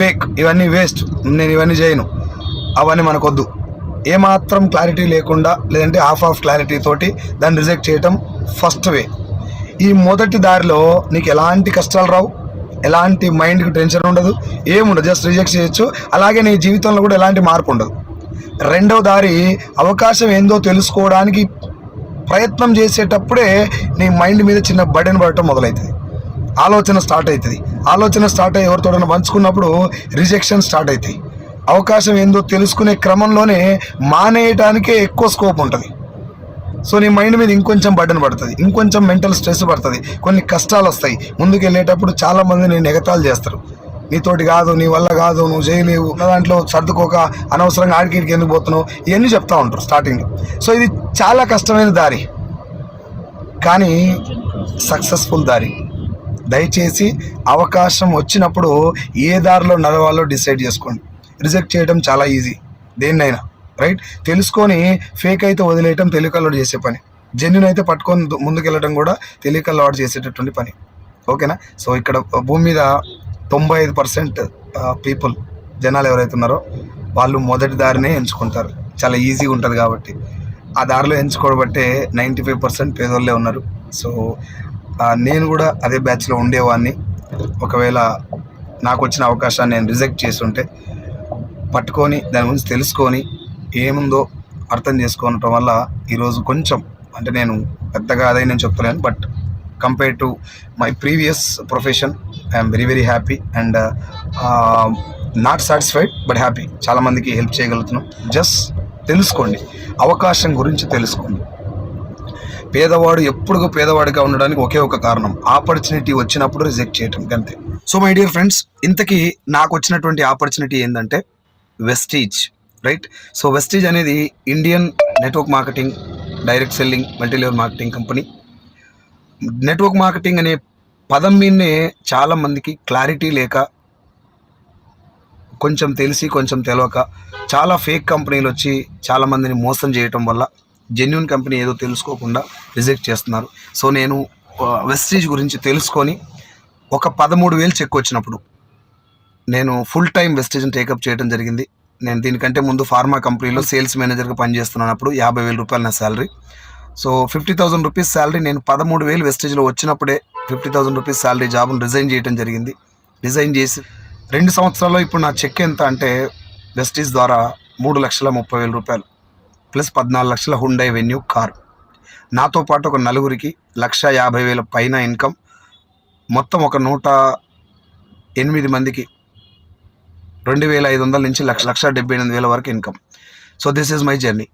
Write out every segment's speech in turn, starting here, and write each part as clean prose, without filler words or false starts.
Fake, ఇవన్నీ waste, నేను ఇవన్నీ చేయను, అవన్నీ మనకొద్దు. ఏమాత్రం క్లారిటీ లేకుండా లేదంటే హాఫ్ క్లారిటీ తోటి దాన్ని రిజెక్ట్ చేయటం ఫస్ట్ వే. ఈ మొదటి దారిలో నీకు ఎలాంటి కష్టాలు రావు, ఎలాంటి మైండ్కి టెన్షన్ ఉండదు, ఏముండదు, జస్ట్ రిజెక్ట్ చేయొచ్చు. అలాగే నీ జీవితంలో కూడా ఎలాంటి మార్పు ఉండదు. రెండవ దారి, అవకాశం ఏందో తెలుసుకోవడానికి ప్రయత్నం చేసేటప్పుడే నీ మైండ్ మీద చిన్న బర్డెన్ పడటం మొదలవుతుంది, ఆలోచన స్టార్ట్ అవుతుంది. ఆలోచన స్టార్ట్ అయ్యి ఎవరితోడైనా పంచుకున్నప్పుడు రిజెక్షన్ స్టార్ట్ అవుతాయి. అవకాశం ఏందో తెలుసుకునే క్రమంలోనే మానేయటానికే ఎక్కువ స్కోప్ ఉంటుంది. సో నీ మైండ్ మీద ఇంకొంచెం బర్డెన్ పడుతుంది, ఇంకొంచెం మెంటల్ స్ట్రెస్ పడుతుంది, కొన్ని కష్టాలు వస్తాయి. ముందుకు వెళ్ళేటప్పుడు చాలామంది నేను ఎగతాళి చేస్తారు, నీతోటి కాదు, నీ వల్ల కాదు, నువ్వు చేయలేవు, దాంట్లో సర్దుకోక అనవసరంగా ఆడికి ఎందుకు పోతున్నావు, ఇవన్నీ చెప్తా ఉంటారు స్టార్టింగ్లో. సో ఇది చాలా కష్టమైన దారి, కానీ సక్సెస్ఫుల్ దారి. దయచేసి అవకాశం వచ్చినప్పుడు ఏ దారిలో నడవాలో డిసైడ్ చేసుకోండి. రిజెక్ట్ చేయడం చాలా ఈజీ దేన్నైనా, రైట్? తెలుసుకొని ఫేక్ అయితే వదిలేయటం తెలియకల్లోడు చేసే పని, జెన్యున్ అయితే పట్టుకొని ముందుకెళ్ళడం కూడా తెలియకల్లోడు చేసేటటువంటి పని. ఓకేనా? సో ఇక్కడ భూమి మీద 95% పీపుల్, జనాలు ఎవరైతే ఉన్నారో వాళ్ళు మొదటి దారినే ఎంచుకుంటారు, చాలా ఈజీగా ఉంటుంది కాబట్టి. ఆ దారిలో ఎంచుకోబట్టే 95% పేదోళ్ళే ఉన్నారు. సో నేను కూడా అదే బ్యాచ్లో ఉండేవాడిని. ఒకవేళ నాకు వచ్చిన అవకాశాన్ని నేను రిజెక్ట్ చేస్తుంటే పట్టుకొని దాని గురించి తెలుసుకొని ఏముందో అర్థం చేసుకోవటం వల్ల ఈరోజు కొంచెం, అంటే నేను పెద్దగా అదే నేను చెప్తలేను, but compare to my previous profession I'm very very happy and not satisfied but happy. చాలామందికి హెల్ప్ చేయగలుగుతున్నాం. జస్ట్ తెలుసుకోండి, అవకాశం గురించి తెలుసుకోండి. పేదవాడు ఎప్పుడు పేదవాడిగా ఉండడానికి ఒకే ఒక కారణం, ఆపర్చునిటీ వచ్చినప్పుడు రిజెక్ట్ చేయటం, అంతే. సో మై డియర్ ఫ్రెండ్స్, ఇంతకీ నాకు వచ్చినటువంటి ఆపర్చునిటీ ఏంటంటే వెస్టీజ్, రైట్? సో వెస్టీజ్ అనేది Indian network marketing, direct selling, multilevel marketing company. Network marketing అనే పదం మీదనే చాలామందికి క్లారిటీ లేక, కొంచెం తెలిసి కొంచెం తెలియక చాలా ఫేక్ కంపెనీలు వచ్చి చాలామందిని మోసం చేయటం వల్ల జెన్యున్ కంపెనీ ఏదో తెలుసుకోకుండా రిజెక్ట్ చేస్తున్నారు. సో నేను వెస్టీజ్ గురించి తెలుసుకొని ఒక 13,000 చెక్ వచ్చినప్పుడు నేను ఫుల్ టైం వెస్టీజ్ని టేకప్ చేయడం జరిగింది. నేను దీనికంటే ముందు ఫార్మా కంపెనీలో సేల్స్ మేనేజర్గా పనిచేస్తున్నప్పుడు 50,000 రూపాయలు నా శాలరీ. సో 50,000 రూపీస్ శాలరీ నేను 13,000 వెస్టీజ్లో వచ్చినప్పుడే 50,000 రూపీస్ శాలరీ జాబ్ను రిజైన్ చేయడం జరిగింది. రిజైన్ చేసి 2 సంవత్సరాల్లో ఇప్పుడు నా చెక్ ఎంత అంటే వెస్టీజ్ ద్వారా 3,30,000 రూపాయలు ప్లస్ 14 లక్షల హుండై వెన్యూ కార్. నాతో పాటు ఒక నలుగురికి 1,50,000 పైన ఇన్కమ్, మొత్తం ఒక 108 మందికి 2,500 నుంచి 1,78,000 వరకు income. So this is my journey.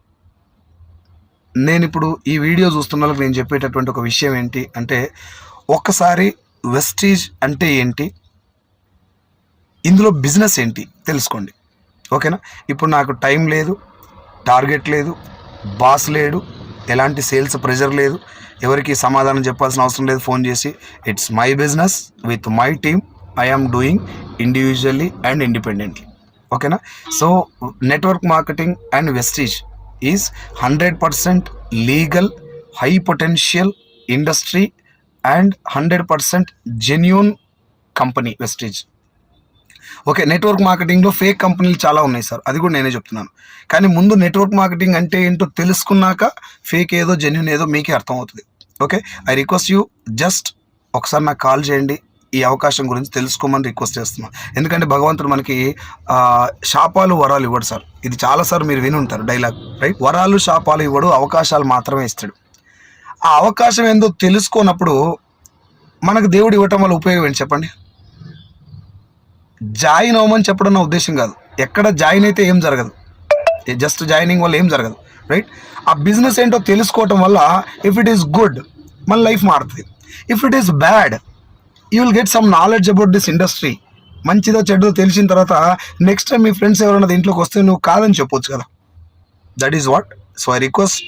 నేను ఇప్పుడు ఈ వీడియో చూస్తున్న వాళ్ళకి నేను చెప్పేటటువంటి ఒక విషయం ఏంటి అంటే, ఒక్కసారి వెస్టీజ్ అంటే ఏంటి, ఇందులో బిజినెస్ ఏంటి తెలుసుకోండి. ఓకేనా? ఇప్పుడు నాకు టైం లేదు, టార్గెట్ లేదు, బాస్ లేడు, ఎలాంటి సేల్స్ ప్రెషర్ లేదు, ఎవరికి సమాధానం చెప్పాల్సిన అవసరం లేదు ఫోన్ చేసి. It's my business with my team, I am doing individually and independently. ఓకేనా? So network marketing and Vestige is 100% legal, high potential industry and 100% genuine company Vestige. Okay, network మార్కెటింగ్లో fake కంపెనీలు చాలా ఉన్నాయి సార్, అది కూడా నేనే చెప్తున్నాను. కానీ ముందు నెట్వర్క్ మార్కెటింగ్ అంటే ఏంటో తెలుసుకున్నాక ఫేక్ ఏదో జెన్యూన్ ఏదో మీకే అర్థమవుతుంది. Okay, I request you, just ఒకసారి నాకు కాల్ చేయండి, ఈ అవకాశం గురించి తెలుసుకోమని రిక్వెస్ట్ చేస్తున్నాను. ఎందుకంటే భగవంతుడు మనకి శాపాలు వరాలు ఇవ్వడు సార్. ఇది చాలాసార్లు మీరు విని ఉంటారు డైలాగ్, రైట్? వరాలు శాపాలు ఇవ్వడు, అవకాశాలు మాత్రమే ఇస్తాడు. ఆ అవకాశం ఏందో తెలుసుకోనప్పుడు మనకు దేవుడు ఇవ్వటం వల్ల ఉపయోగం ఏంటి చెప్పండి? జాయిన్ అవ్వమని చెప్పడం నా ఉద్దేశం కాదు. ఎక్కడ జాయిన్ అయితే ఏం జరగదు, జస్ట్ జాయినింగ్ వల్ల ఏం జరగదు, రైట్? ఆ బిజినెస్ ఏంటో తెలుసుకోవటం వల్ల ఇఫ్ ఇట్ ఈస్ గుడ్ మన లైఫ్ మారుతుంది. If it is bad you will get some knowledge about this industry. మంచిదో చెడ్డో తెలిసిన తర్వాత నెక్స్ట్ టైం మీ ఫ్రెండ్స్ ఎవరైనా దీంట్లోకి వస్తే నువ్వు కాదని చెప్పొచ్చు కదా. That is what. So I request